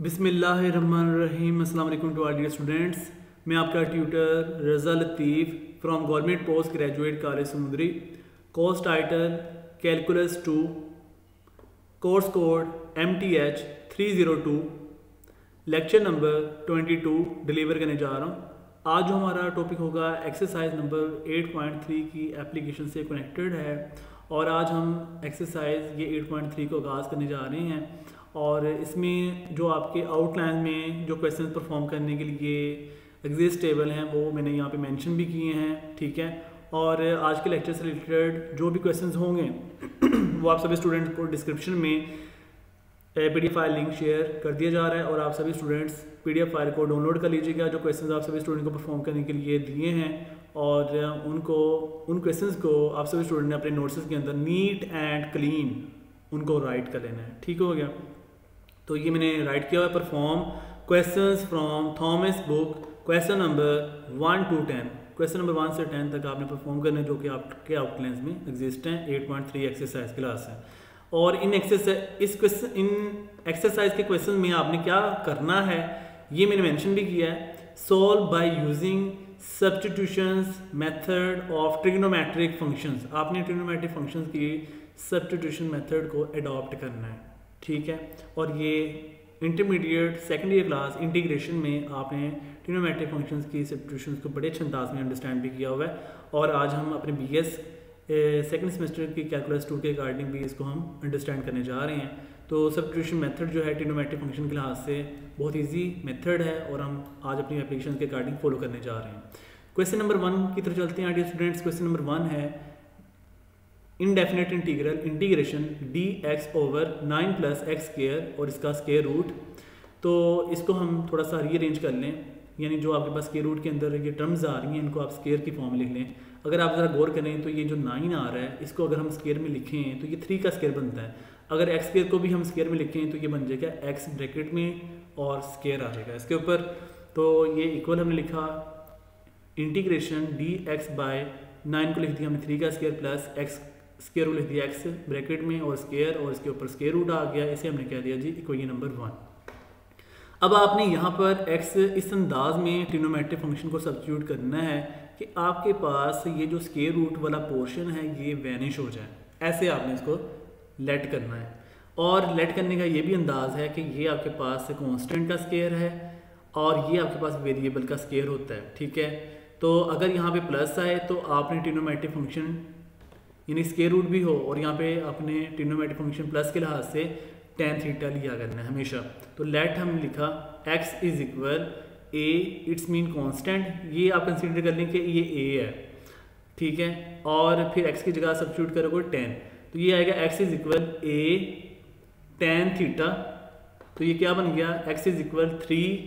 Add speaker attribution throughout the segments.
Speaker 1: बिस्मिल्लाहिर्रहमानिर्रहीम। अस्सलाम वालेकुम टू आल डियर स्टूडेंट्स। मैं आपका tutor Raza Latif from government post graduate college Samundri. Course title calculus 2, course code MTH 302, lecture number 22 deliver करने जा रहा हूँ। आज जो हमारा टॉपिक होगा एक्सरसाइज नंबर 8.3 की एप्लीकेशन से कनेक्टेड है और आज हम एक्सरसाइज ये 8.3 को आगाज़ करने जा रहे हैं। और इसमें जो आपके आउटलाइन में जो क्वेश्चन परफॉर्म करने के लिए एग्जिस्ट टेबल हैं वो मैंने यहाँ पे मेंशन भी किए हैं, ठीक है। और आज के लेक्चर से रिलेटेड जो भी क्वेश्चंस होंगे वो आप सभी स्टूडेंट्स को डिस्क्रिप्शन में PDF फाइल लिंक शेयर कर दिया जा रहा है और आप सभी स्टूडेंट्स PDF फाइल को डाउनलोड कर लीजिएगा जो क्वेश्चंस आप सभी स्टूडेंट को परफॉर्म करने के लिए दिए हैं। और उन क्वेश्चंस को आप सभी स्टूडेंट ने अपने नोट्स के अंदर नीट एंड क्लीन उनको राइट कर लेना है, ठीक हो गया। तो ये मैंने राइट किया हुआ है, perform questions from Thomas book, question number 1 to 10। Question number 1 से 10 तक आपने परफॉर्म करने जो कि आपके आउटलाइंस में एग्जिस्ट हैं। 8.3 एक्सरसाइज क्लास है और इन एक्सरसाइज के क्वेश्चन में आपने क्या करना है ये मैंने मेंशन भी किया है। Solve by using substitutions method of trigonometric functions. आपने ट्रिग्नोमेट्रिक फंक्शंस की सब्स्टिट्यूशन मेथड को अडॉप्ट करना है, ठीक है। और ये intermediate second year class integration में आपने ट्रिग्नोमेट्रिक फंक्शंस की सब्स्टिट्यूशंस को बड़े अच्छे अंदाज में अंडरस्टैंड भी किया हुआ है। और आज हम अपने BS सेकेंड सेमेस्टर की कैलकुलस 2 के अकॉर्डिंग भी इसको हम अंडरस्टैंड करने जा रहे हैं। तो सब्स्टिट्यूशन मेथड जो है ट्रिग्नोमेट्रिक फंक्शन के लिहाज से बहुत ईजी मेथड है और हम आज अपनी एप्लीकेशन के अकॉर्डिंग फॉलो करने जा रहे हैं। क्वेश्चन नंबर 1 की तरफ चलते हैं डियर स्टूडेंट्स। क्वेश्चन नंबर 1 है indefinite integral integration dx over 9 + x² और इसका स्क्वायर रूट। तो इसको हम थोड़ा सा रीअरेंज कर लें, यानी जो आपके पास स्क्वायर रूट के अंदर ये टर्म्स आ रही हैं इनको आप स्क्वायर की फॉर्म में लिख लें। अगर आप ज़रा गौर करें तो ये जो 9 आ रहा है इसको अगर हम स्क्वायर में लिखें तो ये 3 का स्क्वायर बनता है। अगर x² को भी हम स्क्वायर में लिखें तो ये बन जाएगा x ब्रैकेट में और स्क्वायर आ जाएगा इसके ऊपर। तो ये इक्वल हमने लिखा इंटीग्रेशन dx/9 को लिख दिया हमने 3 का square plus x square root लिख दिया x ब्रैकेट में और स्क्वायर और इसके ऊपर स्क्वायर रूट आ गया। इसे हमने कह दिया जी इक्वेशन नंबर 1। अब आपने यहाँ पर x इस अंदाज में ट्रिग्नोमेट्रिक फंक्शन को सब्स्टिट्यूट करना है कि आपके पास ये जो स्क्वायर रूट वाला पोर्शन है ये वैनिश हो जाए। ऐसे आपने इसको लेट करना है और लेट करने का ये भी अंदाज है कि ये आपके पास कांस्टेंट का स्क्वायर है और ये आपके पास वेरिएबल का स्क्वायर होता है, ठीक है। तो अगर यहाँ पे प्लस आए तो आपने ट्रिग्नोमेट्रिक फंक्शन यानी स्क्वायर रूट भी हो और यहाँ पे अपने ट्रिग्नोमेट्रिक फंक्शन प्लस के लिहाज से tan थीटा लिया करना है हमेशा। तो लेट हम लिखा x is equal a, it's mean constant, ये आप कंसीडर कर लें कि ये a है, ठीक है। और फिर x की जगह सब्स्टिट्यूट करोगे tan, तो ये आएगा x is equal a tan theta. तो ये क्या बन गया x is equal 3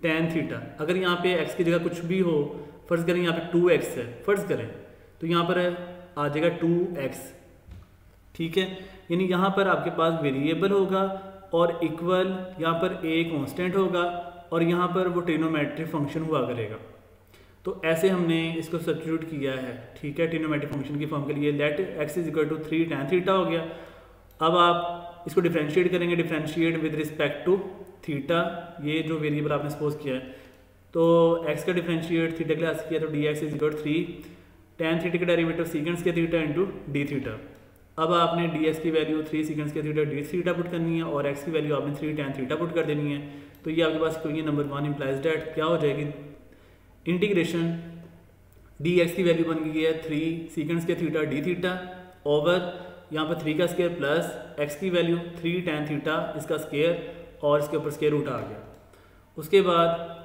Speaker 1: tan theta. अगर यहाँ पे x की जगह कुछ भी हो, फर्ज करें यहाँ पे 2x है फर्ज करें, तो यहाँ पर आ जाएगा 2x, ठीक है। यानी यहाँ पर आपके पास वेरिएबल होगा और इक्वल यहाँ पर a कांस्टेंट होगा और यहाँ पर वो ट्रिग्नोमेट्रिक फंक्शन हुआ करेगा। तो ऐसे हमने इसको सब्स्टिट्यूट किया है, ठीक है। ट्रिग्नोमेट्रिक फंक्शन की फॉर्म के लिए let x is equal to 3 tan theta हो गया। अब आप इसको डिफ्रेंशिएट करेंगे, differentiate with respect to theta, ये जो वेरिएबल आपने सपोज किया है। तो x का डिफ्रेंशिएट थीटा के लिहाज किया तो dx is equal 3 tan theta का डेरिवेटिव सीकेंस के थीटा इंटू d थीटा। अब आपने dx की वैल्यू 3 सीकेंस के थीटा d थीटा पुट करनी है और x की वैल्यू आपने 3 tan थीटा पुट कर देनी है। तो ये आपके पास इक्वेशन नंबर 1 इंप्लाइज दैट क्या हो जाएगी इंटीग्रेशन dx की वैल्यू बन गई है 3 सीकेंस के थीटा d थीटा ओवर यहाँ पर 3 का स्क्वायर प्लस x की वैल्यू 3 tan थीटा इसका स्क्वायर और इसके ऊपर स्क्वायर रूट आ गया। उसके बाद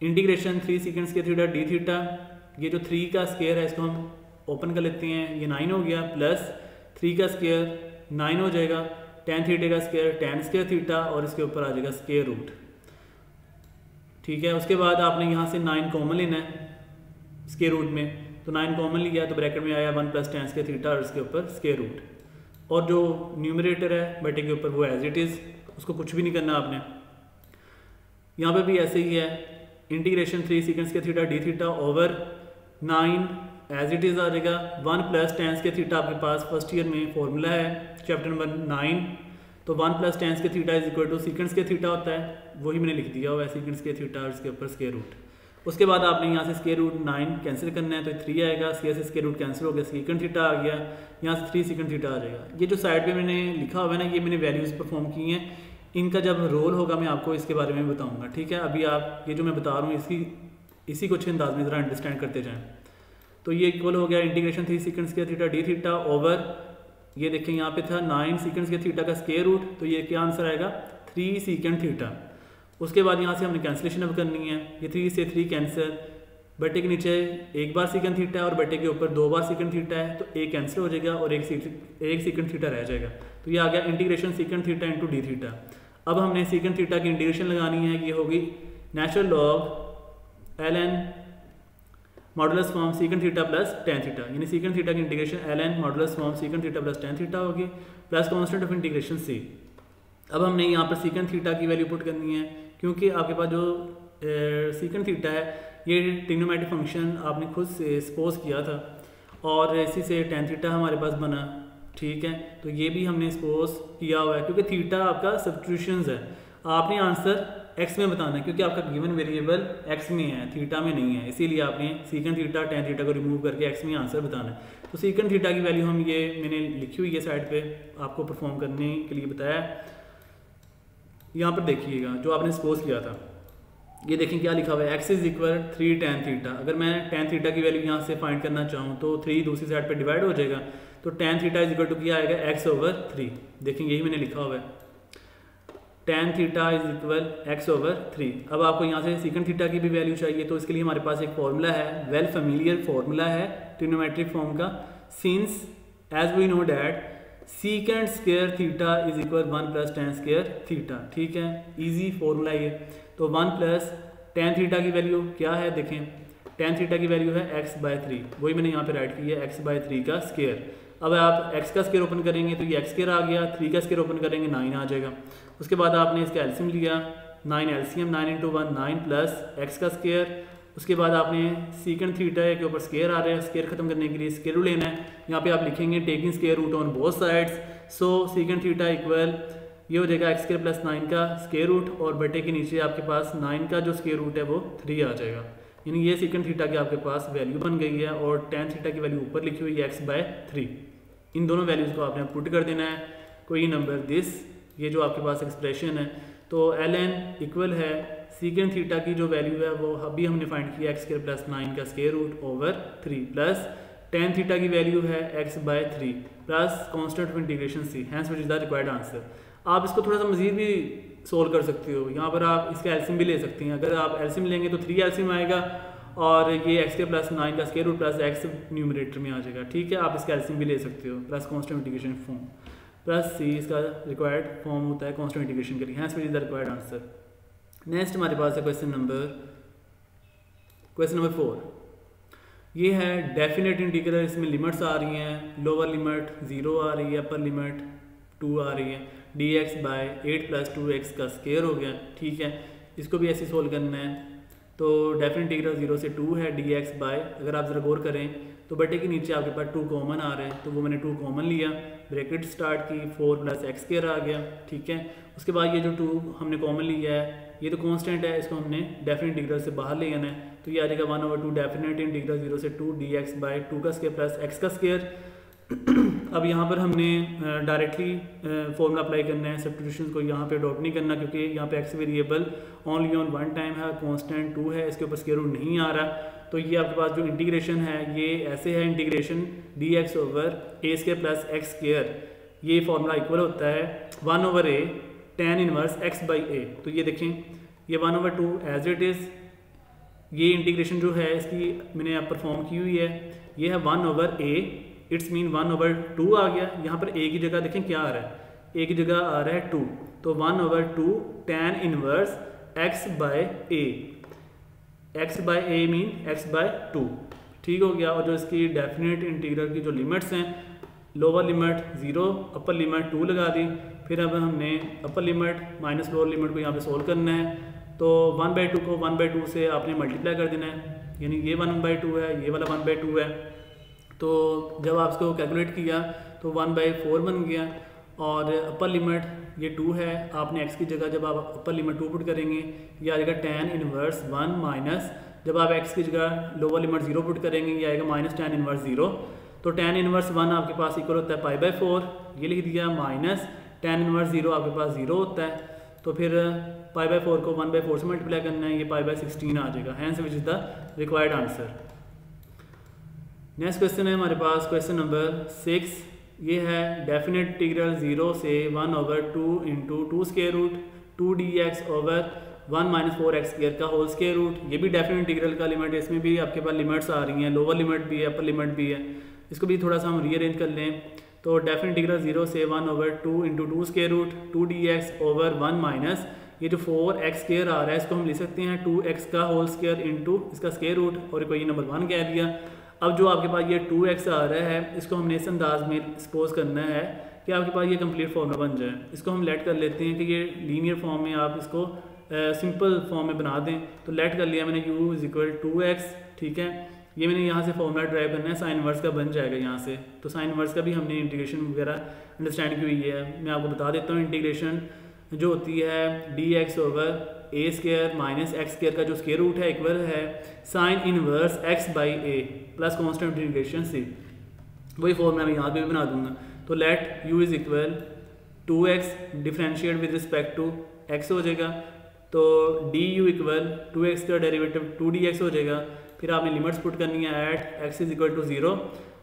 Speaker 1: इंटीग्रेशन 3 सीकेंस के थीटा d थीटा, ये जो 3 का स्क्वायर है इसको हम ओपन कर लेते हैं, ये 9 हो गया प्लस 3 का स्क्वायर 9 हो जाएगा, tan थीटा का स्क्वायर tan स्क्वायर थीटा और इसके ऊपर आ जाएगा स्क्वायर रूट, ठीक है। उसके बाद आपने यहाँ से 9 कॉमन लेना है स्क्वायर रूट में, तो 9 कॉमन लिया तो ब्रैकेट में आया 1 + tan स्क्वायर थीटा और इसके ऊपर स्क्वायर रूट। और जो न्यूमरेटर है बेटे के ऊपर वो एज इट इज़, उसको कुछ भी नहीं करना आपने। यहाँ पर भी ऐसे ही है, इंटीग्रेशन 3 सीकेंस के theta d theta over 9 as it is आ जाएगा 1 + tan के थीटा। आपके पास फर्स्ट ईयर में फॉर्मूला है चैप्टर नंबर 9 तो 1 plus tan square theta is equal to secant square theta होता है, वही मैंने लिख दिया हुआ है सीकेंड स्क्वायर थीटा और इसके ऊपर स्क्वायर रूट। उसके बाद आपने यहाँ से स्क्वायर रूट 9 कैंसिल करना है तो 3 आएगा, स्क्वायर से स्क्वायर रूट कैंसिल हो गया, सीकेंड थीटा आ गया, यहाँ से 3 सीकेंड थीटा आ जाएगा। ये जो साइड पे मैंने लिखा हुआ है ना, ये मैंने वैल्यूज़ परफॉर्म की हैं, इनका जब रोल होगा मैं आपको इसके बारे में बताऊँगा, ठीक है। अभी आप ये जो मैं बता रहा हूँ इसी को अच्छे अंदाज में ज़रा अंडरस्टैंड करते जाएँ। तो ये इक्वल हो गया integration 3 सीकेंड square theta D theta over, ये देखें यहाँ पे था 9 सीकेंड स्क्वायर थीटा का स्क्वायर रूट, तो ये क्या आंसर आएगा 3 सीकेंड थीटा। उसके बाद यहाँ से हमने कैंसिलेशन अब करनी है, ये 3 से 3 कैंसिल, बटे के नीचे एक बार सीकेंड थीटा है और बटे के ऊपर 2 बार सीकेंड थीटा है, तो एक कैंसिल हो जाएगा और एक सीकेंड थीटा रह जाएगा। तो ये आ गया integration secant theta into D theta. अब हमने सीकेंड थीटा की इंटीग्रेशन लगानी है, ये होगी natural log ln modulus form secant theta plus tan theta, यानी सीकेंड थीटा की integration ln modulus form secant theta plus tan theta होगी plus constant of integration c। अब हमने यहाँ पर सीकेंड थीटा की वैल्यू पुट करनी है, क्योंकि आपके पास जो सीकेंड थीटा है ये ट्रिग्नोमेट्रिक फंक्शन आपने खुद से सपोज किया था और इसी से टेन थीटा हमारे पास बना, ठीक है। तो ये भी हमने सपोज किया हुआ है, क्योंकि थीटा आपका सब्स्टिट्यूशंस है, आपने आंसर एक्स में बताना है, क्योंकि आपका गिवन वेरिएबल एक्स में है, थीटा में नहीं है, इसीलिए आपने सीकेंड थीटा टेन थीटा को रिमूव करके एक्स में आंसर बताना है। तो सीकेंड थीटा की वैल्यू हम ये मैंने लिखी हुई है साइड पे आपको परफॉर्म करने के लिए बताया। यहाँ पर देखिएगा जो आपने सपोज किया था, ये देखें क्या लिखा हुआ है, x is equal 3 tan theta. अगर मैं टेन थीटा की वैल्यू यहाँ से फाइंड करना चाहूँ तो 3 दूसरी साइड पर डिवाइड हो जाएगा, तो tan theta is equal to क्या आएगा एक्स ओवर 3। देखें यही मैंने लिखा हुआ है, ten theta is equal x over 3। अब आपको यहाँ से सीकेंड थीटा की भी वैल्यू चाहिए, तो इसके लिए हमारे पास एक फॉर्मूला है, वेल फेमिलियर फॉर्मूला है ट्रिग्नोमेट्रिक फॉर्म का, since as we know that secant square theta is equal 1 plus tan square theta, ठीक है, इजी फॉर्मूला ये। तो 1 प्लस टेन थीटा की वैल्यू क्या है, देखें टेन थीटा की वैल्यू है x/3, वही मैंने यहाँ पे राइट की है x/3 का स्क्वायर। अब आप x का स्क्वायर ओपन करेंगे तो ये x स्क्वायर आ गया, 3 का स्क्वायर ओपन करेंगे 9 आ जाएगा। उसके बाद आपने इसका एलसीएम लिया, 9 एलसीएम 9 × 1 9 प्लस x का स्क्वायर। उसके बाद आपने सीकेंड थीटा के ऊपर स्क्वायर आ रहा है, स्क्वायर खत्म करने के लिए स्क्वायर रूट लेना है, यहाँ पे आप लिखेंगे taking square root on both sides, so secant theta equal ये हो जाएगा x² प्लस 9 का स्क्वायर रूट और बटे के नीचे आपके पास 9 का जो स्क्वायर रूट है वो 3 आ जाएगा, यानी ये सीकेंड थीटा की आपके पास वैल्यू बन गई है और टेन थीटा की वैल्यू ऊपर लिखी हुई है x/3। इन दोनों वैल्यूज़ को आपने पुट कर देना है, कोई नंबर दिस, ये जो आपके पास एक्सप्रेशन है, तो ln इक्वल है सीकेंड थीटा की जो वैल्यू है वो अभी हमने फाइंड किया x² प्लस 9 का square root over 3 plus tan theta की वैल्यू है x/3 plus constant of integration c, hence which is the required answer. आप इसको थोड़ा सा मजीद भी सोल्व कर सकते हो, यहाँ पर आप इसका एलसीएम भी ले सकते हैं। अगर आप एलसीएम लेंगे तो 3 एलसीएम आएगा और ये x² प्लस 9 का square root plus x numerator में आ जाएगा, ठीक है। आप इसका एलसीएम भी ले सकते हो plus constant integration form plus c इसका रिक्वायर्ड फॉर्म होता है कांस्टेंट इंटीग्रेशन के लिए, hence which is the required answer. Next हमारे पास है क्वेश्चन नंबर 4। ये है डेफिनेट इंटीग्रल, इसमें लिमिट्स आ रही हैं, लोअर लिमिट 0 आ रही है, अपर लिमिट 2 आ रही है, dx/8 + 2x का स्क्वायर हो गया, ठीक है। इसको भी ऐसे सोल्व करना है, तो डेफिनेट इंटीग्रल 0 से 2 है dx बाय, अगर आप ज़रा गौर करें तो बटे के नीचे आपके पास 2 कॉमन आ रहे हैं, तो वो मैंने 2 कॉमन लिया, ब्रैकेट स्टार्ट की, 4 + x² आ गया, ठीक है। उसके बाद ये जो 2 हमने कॉमन लिया है ये तो कांस्टेंट है, इसको हमने डेफिनेट इंटीग्रल से बाहर ले आना है, तो ये आ जाएगा 1/2 डेफिनेट इंटीग्रल 0 से 2 dx/2 का स्क्वायर प्लस x का स्क्वायर। अब यहाँ पर हमने डायरेक्टली फॉर्मूला अप्लाई करना है, सब्स्टिट्यूशन को यहाँ पे अडॉप्ट नहीं करना, क्योंकि यहाँ पे x variable only on one time है, कांस्टेंट 2 है, इसके ऊपर स्क्वायर रूट नहीं आ रहा। तो ये आपके पास जो इंटीग्रेशन है ये ऐसे है, इंटीग्रेशन dx/a² प्लस x², ये फॉर्मूला इक्वल होता है 1/a tan इनवर्स x/a। तो ये देखें ये 1/2 एज इट इज़, ये इंटीग्रेशन जो है इसकी मैंने आप परफॉर्म की हुई है, ये है 1/a, इट्स मीन 1/2 आ गया। यहाँ पर a की जगह देखें क्या आ रहा है, a की जगह आ रहा है 2, तो 1/2 tan inverse x/a, x/a mean x/2, ठीक हो गया। और जो इसकी डेफिनेट इंटीग्रल की जो लिमिट्स हैं, लोअर लिमिट 0, अपर लिमिट 2 लगा दी, फिर अब हमने upper limit minus lower limit को यहाँ पे सोल्व करना है, तो 1/2 को 1/2 से आपने मल्टीप्लाई कर देना है, यानी ये 1/2 है, ये वाला 1/2 है। तो जब आप इसको कैलकुलेट किया तो 1/4 बन गया, और अपर लिमिट ये 2 है, आपने x की जगह जब आप अपर लिमिट 2 पुट करेंगे ये आ जाएगा tan इनवर्स 1 माइनस, जब आप x की जगह लोअर लिमिट 0 पुट करेंगे ये आएगा माइनस tan इनवर्स 0। तो tan इनवर्स 1 आपके पास इक्वल होता है π/4, ये लिख दिया, माइनस tan इनवर्स 0 आपके पास 0 होता है, तो फिर π/4 को 1/4 से मल्टीप्लाई करना है, ये π/16 आ जाएगा, hence which is the required answer. Next question है हमारे पास क्वेश्चन नंबर 6, ये है डेफिनेट इंटीग्रल 0 से 1/2 into 2 square root 2dx over 1 minus 4x square का होल स्क्वायर रूट। ये भी डेफिनेट इंटीग्रल का लिमिट है, इसमें भी आपके पास लिमिट्स आ रही हैं, लोअर लिमिट भी है, अपर लिमिट भी है, इसको भी थोड़ा सा हम रीअरेंज कर लें। तो डेफिनेट इंटीग्रल 0 से 1/2 into 2 square root 2dx over 1 minus ये जो 4x स्क्वायर आ रहा है इसको हम लिख सकते हैं 2x का होल स्क्वायर इंटू इसका स्क्वायर रूट, और कोई नंबर 1 कह दिया। अब जो आपके पास ये 2x आ रहा है इसको हमने इस अंदाज में सपोज करना है कि आपके पास ये कंप्लीट फॉर्मूला बन जाए। इसको हम लेट कर लेते हैं कि ये लीनियर फॉर्म में आप इसको सिंपल फॉर्म में बना दें। तो लेट कर लिया मैंने u इज इक्वल 2x, ठीक है, ये मैंने यहाँ से फॉर्मूला ड्राइव करना है, साइन इनवर्स का बन जाएगा यहाँ से। तो साइन इनवर्स का भी हमने इंटीग्रेशन वगैरह अंडरस्टैंड की हुई है, मैं आपको बता देता हूँ। इंटीग्रेशन जो होती है dx over a square minus x square का जो स्क्वायर रूट है इक्वल है sine inverse x by a plus constant integration c। वही फॉर्मूला मैं यहाँ पे भी बना दूंगा। तो let u is equal 2x differentiate with respect to x हो जाएगा, तो du इक्वल 2x का डेरिवेटिव 2dx हो जाएगा। फिर आपने लिमिट्स पुट करनी है at x is equal to 0।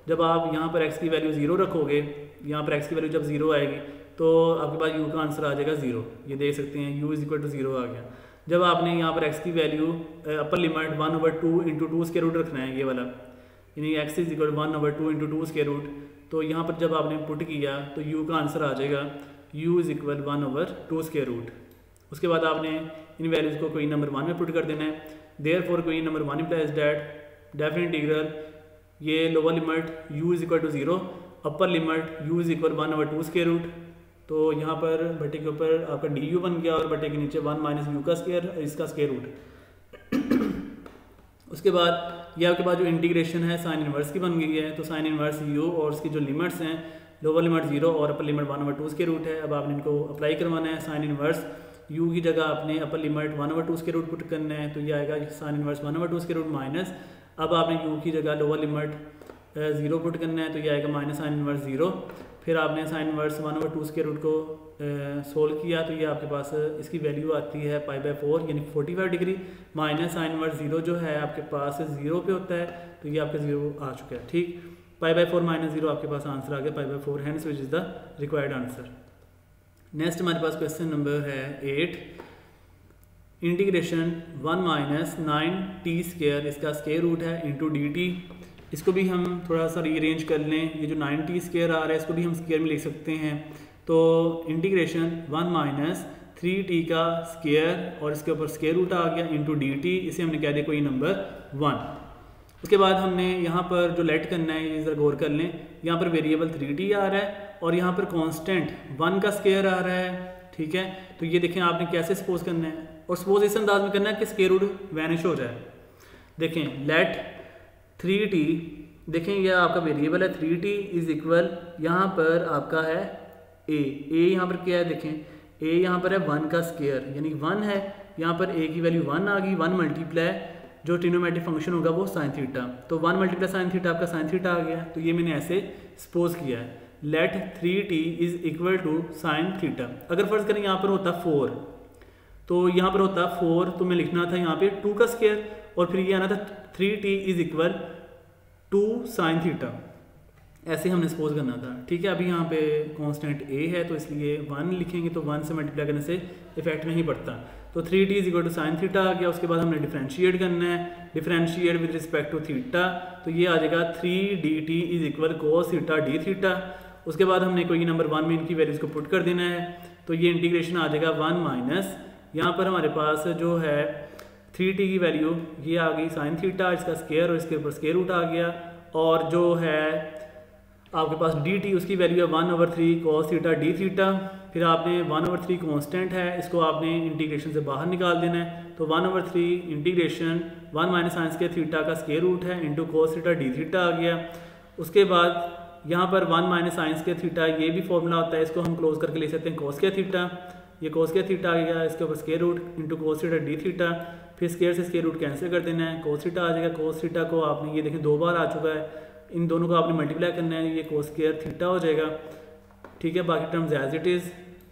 Speaker 1: जब आप यहाँ पर x की वैल्यू 0 रखोगे, यहाँ पर x की वैल्यू जब 0 आएगी तो आपके पास u का आंसर आ जाएगा 0, ये देख सकते हैं u इज इक्वल टू 0 आ गया। जब आपने यहाँ पर x की value upper limit 1/2 into 2 square root रखना है, ये वाला, यानी x is equal 1/2 into 2 square root, तो यहाँ पर जब आपने पुट किया तो u का आंसर आ जाएगा u is equal 1/2 square root. उसके बाद आपने इन वैल्यूज़ को कोई नंबर 1 में पुट कर देना है। देयरफॉर कोई number 1 implies that definite integral ये lower limit u is equal to 0, upper limit u is equal 1/2 square root. तो यहाँ पर बटे के ऊपर आपका du बन गया और बटे के नीचे 1 माइनस u का स्क्वायर, इसका स्क्वायर रूट। उसके बाद ये आपके पास जो इंटीग्रेशन है साइन इनवर्स की बन गई है, तो साइन इनवर्स u और उसकी जो लिमिट्स हैं लोअर लिमिट 0 और अपर लिमिट 1/2 स्क्वायर रूट है। अब आपने इनको अप्लाई करवाना है। साइन इनवर्स u की जगह आपने upper limit 1/2 square root put करना है, तो ये आएगा sine inverse 1/2 square root minus, अब आपने u की जगह लोअर लिमिट 0 पुट करना है, तो ये आएगा माइनस साइन इनवर्स 0। फिर आपने साइन इनवर्स 1/2 स्क्वायर रूट को सोल्व किया, तो ये आपके पास इसकी वैल्यू आती है π/4 यानी 45 डिग्री, माइनस साइन इनवर्स 0 जो है आपके पास 0 पे होता है, तो ये आपका 0 आ चुका है, ठीक। π/4 माइनस 0 आपके पास आंसर आ गया π/4, hence which is the required answer. Next हमारे पास क्वेश्चन नंबर है 8, इंटीग्रेशन 1 माइनस 9t स्क्वायर इसका स्क्वायर रूट है इंटू dt। इसको भी हम थोड़ा सा रीअरेंज कर लें, ये जो 9t स्क्वायर आ रहा है इसको भी हम स्क्वायर में लिख सकते हैं। तो इंटीग्रेशन 1 माइनस 3t का स्क्वायर और इसके ऊपर स्क्वायर रूट आ गया इंटू dt, इसे हमने कह दिया कोई नंबर 1। उसके बाद हमने यहाँ पर जो लेट करना है, ये ज़रा गौर कर लें, यहाँ पर वेरिएबल 3t आ रहा है और यहाँ पर कांस्टेंट 1 का स्क्वायर आ रहा है, ठीक है। तो ये देखें आपने कैसे सपोज करना है, और सपोज इस अंदाज में करना है कि स्क्वायर रूट वैनिश हो जाए। देखें लेट 3t, देखें यह आपका वेरिएबल है 3t इज इक्वल, यहाँ पर आपका है a यहाँ पर क्या है, देखें a यहाँ पर है 1 का स्क्वायर यानी 1 है, यहाँ पर a की वैल्यू 1 आ गई, 1 मल्टीप्लाई जो ट्रिग्नोमेट्रिक फंक्शन होगा वो साइन थीटा, तो 1 मल्टीप्लाई साइन थीटा आपका साइन थीटा आ गया। तो ये मैंने ऐसे सपोज किया है, let 3t is equal to sine theta. अगर फर्ज करें यहाँ पर होता 4, तो यहाँ पर होता 4, तो मैं लिखना था यहाँ पे 2 का स्क्वायर और फिर ये आना था 3t is equal 2 sine theta, ऐसे हमने सपोज करना था, ठीक है। अभी यहाँ पे कांस्टेंट a है तो इसलिए 1 लिखेंगे, तो 1 से मल्टीप्लाई करने से इफेक्ट नहीं पड़ता। तो 3t is equal to sine theta आ गया। उसके बाद हमने डिफरेंशिएट करना है, differentiate with respect to theta, तो ये आ जाएगा 3dt is equal cos theta D theta. उसके बाद हमने कोई नंबर 1 में इनकी वैल्यूज़ को पुट कर देना है, तो ये इंटीग्रेशन आ जाएगा 1 माइनस, यहाँ पर हमारे पास जो है 3t की वैल्यू ये आ गई साइन थीटा, इसका स्क्वायर और इसके ऊपर स्क्वायर रूट आ गया, और जो है आपके पास dt उसकी वैल्यू है 1/3 cos थीटा डी थीटा। फिर आपने 1/3 कांस्टेंट है, इसको आपने इंटीग्रेशन से बाहर निकाल देना है, तो 1/3 integration 1 minus sine square theta का स्क्वायर रूट है into cos theta D theta आ गया। उसके बाद यहाँ पर 1 माइनस साइन स्क्वायर थीटा, ये भी फॉर्मूला होता है, इसको हम क्लोज करके ले सकते हैं कोस स्क्वायर थीटा। ये कोस स्क्वायर थीटा आ गया, इसके ऊपर square root into cos theta D theta, फिर स्क्वायर से स्क्वायर रूट कैंसिल कर देना है, कोस थीटा आ जाएगा। कोस थीटा को आपने ये देखें 2 बार आ चुका है, इन दोनों को आपने मल्टीप्लाई करना है, ये कोस स्क्वायर थीटा हो जाएगा, ठीक है। बाकी टर्म्स एज इट इज़,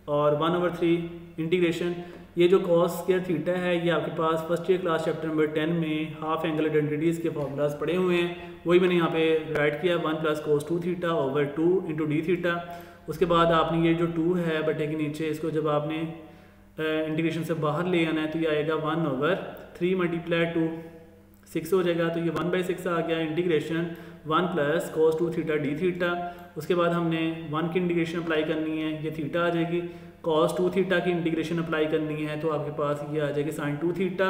Speaker 1: और 1/3 इंटीग्रेशन, ये जो कॉस स्क्वायर थीटा है ये आपके पास first year class chapter number 10 में हाफ एंगल आइडेंटिटीज़ के फॉर्मूलाज पड़े हुए हैं, वही मैंने यहाँ पे राइट किया 1 + cos 2 theta over 2 into D theta. उसके बाद आपने ये जो 2 है बटे के नीचे, इसको जब आपने इंटीग्रेशन से बाहर ले आना है तो ये आएगा 1/3 × 2 6 हो जाएगा, तो ये 1/6 आ गया। Integration 1 + cos 2 theta D theta. उसके बाद हमने 1 की इंटीग्रेशन अप्लाई करनी है, ये थीटा आ जाएगी। cos 2 थीटा की इंटीग्रेशन अप्लाई करनी है तो आपके पास ये आ जाएगी sin 2 थीटा,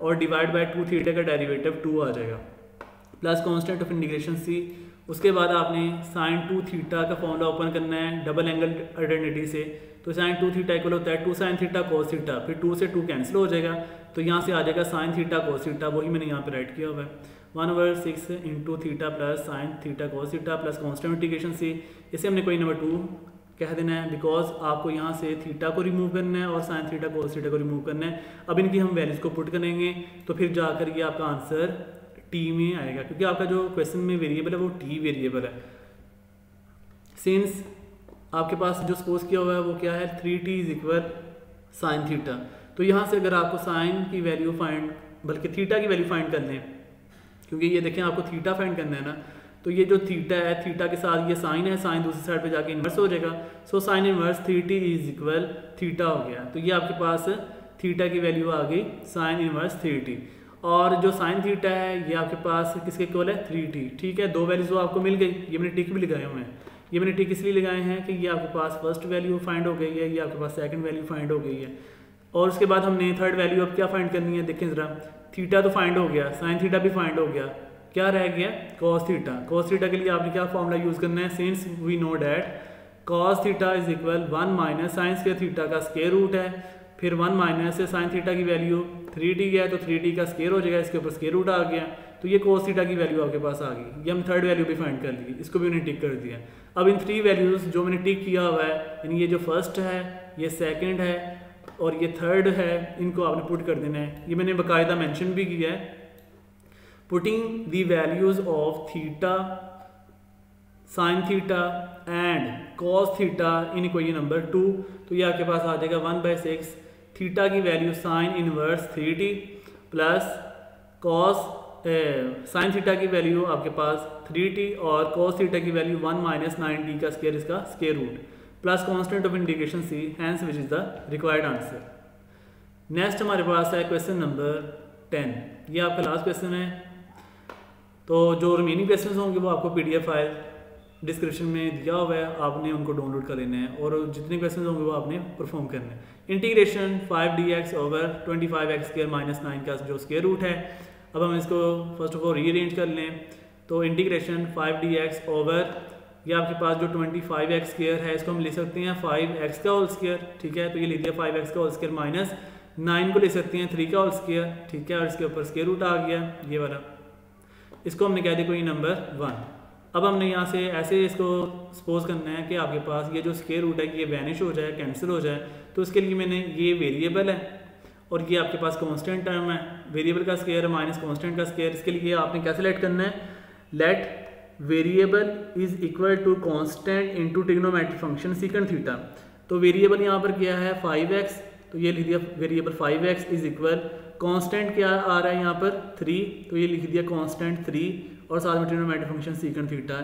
Speaker 1: और डिवाइड बाय 2 थीटा का डेरिवेटिव 2 आ जाएगा, plus constant of integration c। उसके बाद आपने sin 2 थीटा का फॉर्मूला ओपन करना है डबल एंगल आइडेंटिटी से, तो sin 2 थीटा इक्वल होता है 2 sin थीटा cos थीटा, फिर 2 से 2 कैंसिल हो जाएगा, तो यहाँ से आ जाएगा sin थीटा cos थीटा, वही मैंने यहाँ पे राइट किया हुआ है 1/6 into theta plus sin theta cos theta plus constant integration c। इसे हमने कोई नंबर 2 कह देना है, बिकॉज आपको यहाँ से थीटा को रिमूव करना है और sin थीटा cos थीटा को रिमूव करना है। अब इनकी हम वैल्यूज़ को पुट करेंगे तो फिर जाकर ये आपका आंसर टी में आएगा, क्योंकि आपका जो क्वेश्चन में वेरिएबल है वो टी वेरिएबल है। सिंस आपके पास जो सपोज किया हुआ है वो क्या है 3t = sin थीटा, तो यहाँ से अगर आपको साइन की वैल्यू फाइंड, बल्कि थीटा की वैल्यू फाइंड करनी है, क्योंकि ये देखें आपको थीटा फाइंड करना है ना, तो ये जो थीटा है, थीटा के साथ ये साइन है, साइन दूसरी साइड पे जाके इन्वर्स हो जाएगा, so sine inverse 3t = theta हो गया। तो ये आपके पास थीटा की वैल्यू आ गई साइन इन्वर्स 3t, और जो साइन थीटा है ये आपके पास किसके इक्वल है 3t, ठीक है। 2 वैल्यूज आपको मिल गई, ये मैंने टिक भी लगाए हुए हैं, ये मैंने टिक इसलिए लगाए हैं कि ये आपके पास फर्स्ट वैल्यू फाइंड हो गई है, ये आपके पास सेकंड वैल्यू फाइंड हो गई है, और उसके बाद हमने थर्ड वैल्यू अब क्या फाइंड करनी है, देखें ज़रा, थीटा तो फाइंड हो गया, साइन थीटा भी फाइंड हो गया, क्या रह गया cos थीटा। cos थीटा के लिए आपने क्या फॉर्मूला यूज़ करना है, since we know that cos theta = 1 minus sine square theta का स्क्वायर रूट है, फिर 1 माइनस से साइन थीटा की वैल्यू 3t है तो 3t का स्क्वायर हो जाएगा, इसके ऊपर स्क्वायर रूट आ गया, तो ये cos थीटा की वैल्यू आपके पास आ गई। ये हम थर्ड वैल्यू भी फाइंड कर ली, इसको भी मैंने टिक कर दिया। अब इन 3 वैल्यूज़ जो मैंने टिक किया हुआ है, यानी ये जो फर्स्ट है, ये सेकेंड है और ये थर्ड है, इनको आपने पुट कर देना है। ये मैंने बाकायदा मैंशन भी किया है, putting the values of theta, sin theta and cos theta in equation number 2, तो ये आपके पास आ जाएगा 1/6 थीटा की value sin inverse 3t plus cos sin theta की वैल्यू आपके पास 3t और cos थीटा की वैल्यू 1 माइनस 9t का स्क्वायर, इसका square root plus constant of integration c, hence which is the required answer. Next हमारे पास है क्वेश्चन नंबर 10, ये आपका लास्ट क्वेश्चन है। तो जो रिमेनिंग क्वेश्चंस होंगे वो आपको पीडीएफ फाइल डिस्क्रिप्शन में दिया हुआ है, आपने उनको डाउनलोड कर लेना है, और जितने क्वेश्चंस होंगे वो आपने परफॉर्म करना है। इंटीग्रेशन 5dx ओवर 25x² - 9 का जो स्क्वायर रूट है, अब हम इसको फर्स्ट ऑफ ऑल रीअरेंज कर लें, तो इंटीग्रेशन 5dx ओवर ये आपके पास जो 25x² है, इसको हम ले सकते हैं 5x का होल स्क्वायर, ठीक है, तो ये ले लिया 5x का होल स्क्वायर माइनस 9 को ले सकते हैं 3 का होल स्क्वायर, ठीक है, और इसके ऊपर स्क्वायर रूट आ गया ये वाला, इसको हमने कह दिया कोई नंबर 1। अब हमने यहाँ से ऐसे इसको सपोज करना है कि आपके पास ये जो स्क्वायर रूट है ये वैनिश हो जाए, कैंसिल हो जाए, तो इसके लिए मैंने ये वेरिएबल है और ये आपके पास कांस्टेंट टर्म है, वेरिएबल का स्क्वायर माइनस कांस्टेंट का स्क्वायर, इसके लिए आपने कैसे लेट करना है, let variable is equal to constant into trigonometric function secant theta. तो वेरिएबल यहाँ पर क्या है 5x, तो ये लिख दिया variable 5x is equal, constant क्या आ रहा है यहाँ पर 3, तो ये लिख दिया कांस्टेंट 3 और साथ में ट्रिग्नोमेट्रिक फंक्शन सीकेंट थीटा।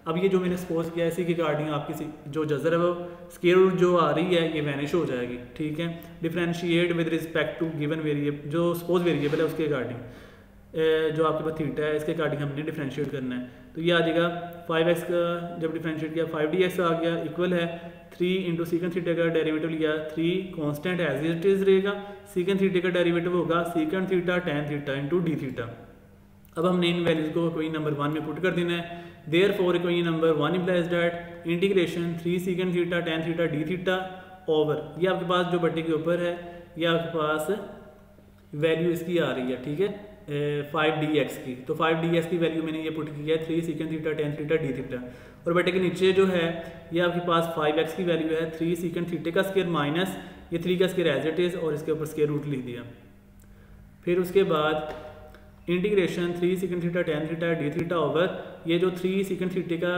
Speaker 1: अब ये जो मैंने सपोज किया इसी के रिगार्डिंग आपकी जो जजर है वो स्क्वायर रूट जो आ रही है ये वैनिश हो जाएगी, ठीक है। Differentiate with respect to given variable, जो सपोज वेरिएबल है उसके रिगार्डिंग जो आपके पास थीटा है इसके रिगार्डिंग हमने डिफरेंशिएट करना है, तो ये आ जाएगा 5x का जब डिफरेंशिएट किया 5dx आ गया इक्वल है 3 इंटू सीकेंट थीटा का डेरिवेटिव लिया 3 कांस्टेंट एज इट इज रहेगा, सीकेंट थीटा का डेरिवेटिव होगा secant theta tan theta into D theta. अब हमने इन वैल्यूज को कोई नंबर 1 में पुट कर देना है, देयरफॉर कोई number 1 implies that integration 3 secant theta tan theta D theta over, ये आपके पास जो बट्टे के ऊपर है ये आपके पास वैल्यू इसकी आ रही है, ठीक है, 5dx की, तो 5dx की वैल्यू मैंने ये पुट की है 3 secant theta tan theta d theta, और बेटे के नीचे जो है ये आपके पास 5x की वैल्यू है 3 सीकेंट थीटे का स्क्वायर माइनस ये 3 का स्क्वायर एज इट इज़ और इसके ऊपर स्क्वायर रूट लिख दिया। फिर उसके बाद integration 3 secant theta tan theta d theta over ये जो 3 सीकेंट थीटे का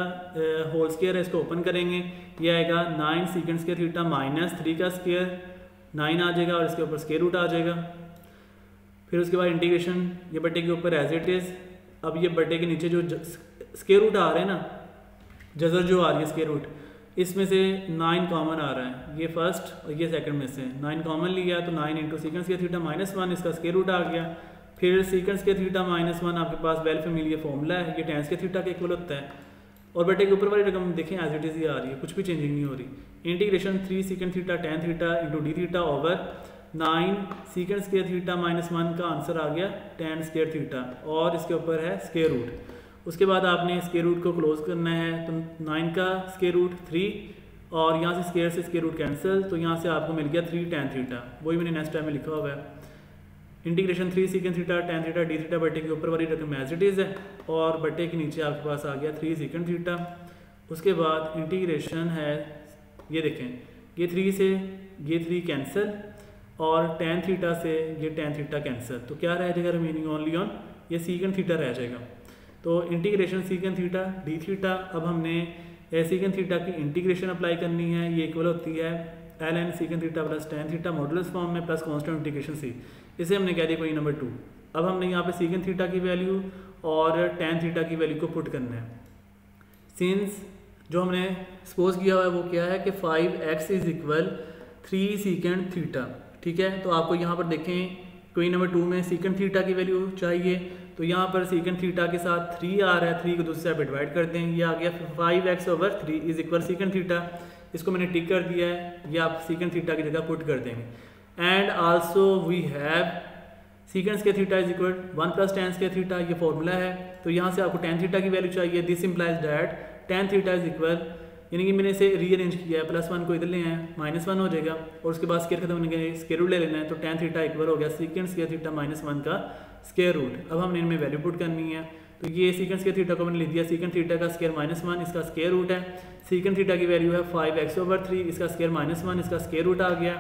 Speaker 1: होल स्क्वायर है इसको ओपन करेंगे, ये आएगा 9 सीकेंट स्क्वायर थीटा माइनस 3 का स्क्वायर 9 आ जाएगा और इसके ऊपर स्क्वायर रूट आ जाएगा। फिर उसके बाद इंटीग्रेशन ये बटे के ऊपर एज इट इज़, अब ये बटे के नीचे जो स्क्वायर रूट आ रहे हैं ना, जजर जो आ रही है स्क्वायर रूट, इसमें से 9 कॉमन आ रहा है, ये फर्स्ट और ये सेकंड में से 9 कॉमन लिया तो 9 into secant square theta minus 1 इसका स्क्वायर रूट आ गया। फिर सीकेंट स्क्वायर थीटा माइनस 1 आपके पास वेल फेमिलियर फॉर्मूला है, ये tan स्क्वायर थीटा के इक्वल होता है, और बटे के ऊपर वाली रकम देखें एज इट इज़ ही आ रही है, कुछ भी चेंजिंग नहीं हो रही। Integration 3 secant theta tan theta into d theta over 9 secant square theta minus 1 का आंसर आ गया tan स्क्वायर थीटा और इसके ऊपर है स्क्वायर रूट। उसके बाद आपने स्क्वायर रूट को क्लोज करना है, तो 9 का स्क्वायर रूट 3 और यहाँ से स्क्वायर रूट कैंसिल, तो यहाँ से आपको मिल गया 3 tan थीटा, वही मैंने नेक्स्ट टाइम में लिखा हुआ है। Integration 3 secant theta tan theta d theta बटे के ऊपर वाली रकम एज इट इज़ है और बटे के नीचे आपके पास आ गया 3 सीकेंट थीटा। उसके बाद इंटीग्रेशन है, ये देखें ये 3 से ये 3 कैंसिल और tan थीटा से ये tan थीटा कैंसिल, तो क्या रह जाएगा रिमेनिंग ओनली ऑन ये सीकेंट थीटा रह जाएगा। तो integration secant theta d theta, अब हमने सीकेंट थीटा की इंटीग्रेशन अप्लाई करनी है, ये इक्वल होती है ln secant theta plus tan theta modulus form में प्लस कांस्टेंट इंटीग्रेशन सी, इसे हमने कह दिया क्वेश्चन नंबर 2। अब हमने यहाँ पे सीकेंट थीटा की वैल्यू और tan थीटा की वैल्यू को पुट करना है। सिंस जो हमने सपोज किया हुआ है वो क्या है कि 5x is equal 3 secant theta, ठीक है। तो आपको यहाँ पर देखें क्वेश्चन नंबर 2 में सीकेंट थीटा की वैल्यू चाहिए, तो यहाँ पर सीकेंट थीटा के साथ 3 आ रहा है, 3 को दूसरे साइड पे डिवाइड कर दें, ये आ गया 5x over 3 is equal secant theta, इसको मैंने टिक कर दिया है, ये आप सीकेंट थीटा की जगह पुट कर देंगे। And also we have secant square theta is equal 1 plus tan square theta, ये फॉर्मूला है, तो यहाँ से आपको tan थीटा की वैल्यू चाहिए। This implies that tan theta is equal, यानी कि मैंने इसे रीअरेंज किया है, +1 को इधर ले आए -1 हो जाएगा और उसके बाद स्क्वायर खत्म होने के स्क्वायर रूट ले लेना है, तो tan थीटा इक्वल हो गया सीकेंट स्क्वायर थीटा -1 का स्क्वायर रूट। अब हमने इनमें वैल्यू पुट करनी है, तो ये सीकेंट स्क्वायर थीटा को मैंने लिख दिया, सीकेंट थीटा का स्क्वायर -1 इसका स्क्वायर रूट है, सीकेंट थीटा की वैल्यू है 5x ओवर 3 इसका स्क्वायर -1 इसका स्क्वायर रूट आ गया।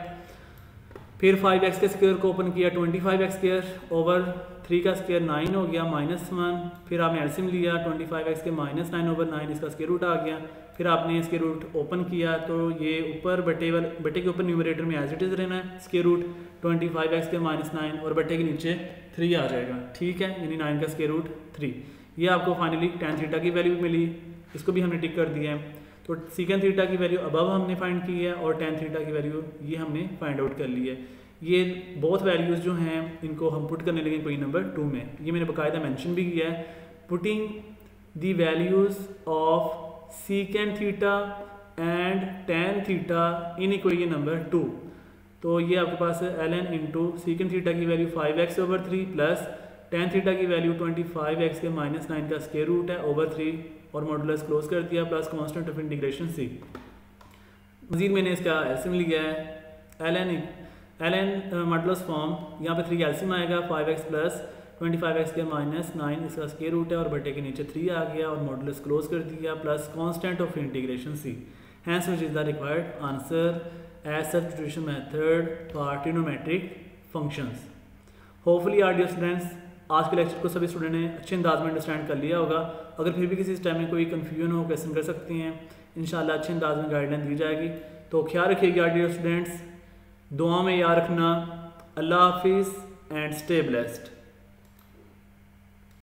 Speaker 1: फिर 5x के स्क्वायर को ओपन किया 25x स्क्वायर ओवर 3 का स्क्वायर 9 हो गया -1, फिर आपने एलसीएम लिया 25x के -9 ओवर 9 इसका स्क्वायर रूट आ गया। फिर आपने स्क्वायर रूट ओपन किया तो ये ऊपर बटे के ऊपर न्यूमरेटर में एज इट इज़ रहना है स्क्वायर रूट 25x के -9 और बटे के नीचे 3 आ जाएगा, ठीक है, यानी 9 का स्क्वायर रूट 3। ये आपको फाइनली tan थीटा की वैल्यू मिली, इसको भी हमने टिक कर दिया है। तो सीकेंट थीटा की वैल्यू अबव हमने फाइंड की है और tan थीटा की वैल्यू ये हमने फाइंड आउट कर ली है। ये बोथ वैल्यूज़ जो हैं इनको हम पुट करने लगे क्वेश्चन नंबर 2 में, ये मैंने बाकायदा मेंशन भी किया है, putting the values of secant theta and tan theta in equation number 2। तो ये आपके पास है ln इंटू सीकेंट थीटा की value 5x over 3 plus tan theta की वैल्यू 25x के -9 का स्क्वायर रूट है ओवर 3 और मॉडुलस क्लोज कर दिया प्लस कांस्टेंट ऑफ इंटीग्रेशन सी। मजीद मैंने इसका एलसीएम लिया है ln मॉडुलस फॉर्म, यहाँ पे 3 एलसीएम आएगा 5x प्लस 25x के -9 इसका स्क्वायर रूट है और बटे के नीचे 3 आ गया और मॉडुलस क्लोज कर दिया plus constant of integration C. Hence which is the required answer as substitution method for trigonometric functions. Hopefully our dear students, आज के लेक्चर को सभी स्टूडेंट ने अच्छे अंदाज में अंडरस्टैंड कर लिया होगा। अगर फिर भी किसी टाइम में कोई कन्फ्यूजन हो क्वेश्चन कर सकते हैं, इंशाल्लाह अच्छे अंदाज में गाइडलाइन दी जाएगी। तो ख्याल रखिएगा डियर स्टूडेंट्स, दुआ में याद रखना। अल्लाह हाफिज़ एंड स्टे ब्लेस्ड।